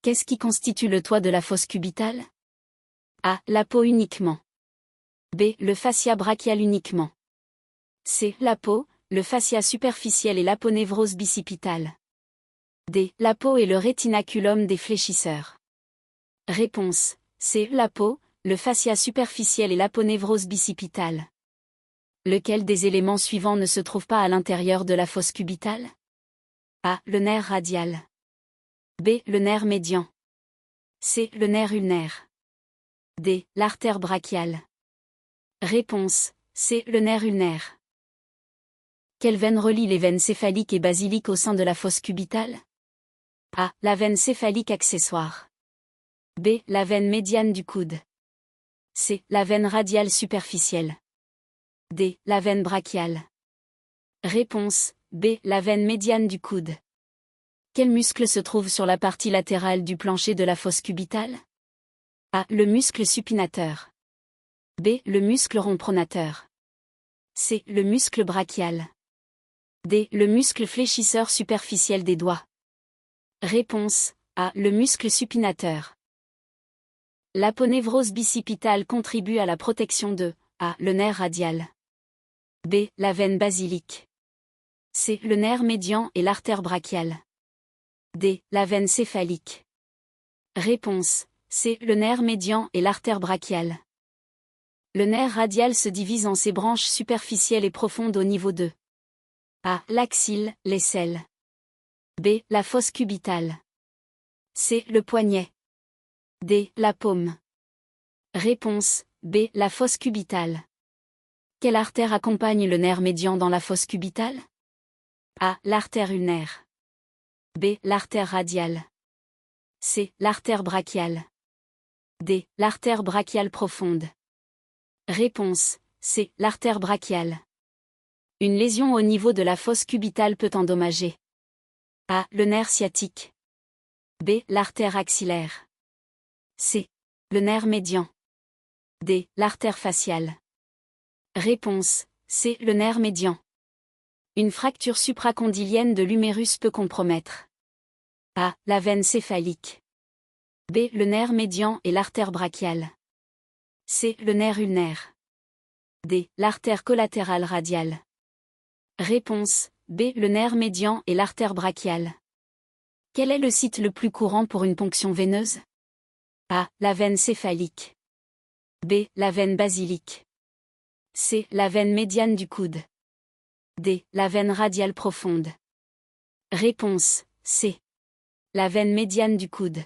Qu'est-ce qui constitue le toit de la fosse cubitale? A. La peau uniquement. B. Le fascia brachial uniquement. C. La peau, le fascia superficiel et l'aponévrose bicipitale. D. La peau et le rétinaculum des fléchisseurs. Réponse C. La peau, le fascia superficiel et l'aponévrose bicipitale. Lequel des éléments suivants ne se trouve pas à l'intérieur de la fosse cubitale? A. Le nerf radial. B. Le nerf médian. C. Le nerf ulnaire. D. L'artère brachiale. Réponse C. Le nerf ulnaire. Quelle veine relie les veines céphaliques et basiliques au sein de la fosse cubitale? A. La veine céphalique accessoire. B. La veine médiane du coude. C. La veine radiale superficielle. D. La veine brachiale. Réponse B. La veine médiane du coude. Quel muscle se trouve sur la partie latérale du plancher de la fosse cubitale? A. Le muscle supinateur. B. Le muscle rond pronateur. C. Le muscle brachial. D. Le muscle fléchisseur superficiel des doigts. Réponse A. Le muscle supinateur. L'aponévrose bicipitale contribue à la protection de A. Le nerf radial. B. La veine basilique. C. Le nerf médian et l'artère brachiale. D. La veine céphalique. Réponse C. Le nerf médian et l'artère brachiale. Le nerf radial se divise en ses branches superficielles et profondes au niveau de A. L'axille, l'aisselle. B. La fosse cubitale. C. Le poignet. D. La paume. Réponse B. La fosse cubitale. Quelle artère accompagne le nerf médian dans la fosse cubitale? A. L'artère ulnaire. B. L'artère radiale. C. L'artère brachiale. D. L'artère brachiale profonde. Réponse C. L'artère brachiale. Une lésion au niveau de la fosse cubitale peut endommager A. Le nerf sciatique. B. L'artère axillaire. C. Le nerf médian. D. L'artère faciale. Réponse C. Le nerf médian. Une fracture supracondylienne de l'humérus peut compromettre A. La veine céphalique. B. Le nerf médian et l'artère brachiale. C. Le nerf ulnaire. D. L'artère collatérale radiale. Réponse B. Le nerf médian et l'artère brachiale. Quel est le site le plus courant pour une ponction veineuse? A. La veine céphalique. B. La veine basilique. C. La veine médiane du coude. D. La veine radiale profonde. Réponse C. La veine médiane du coude.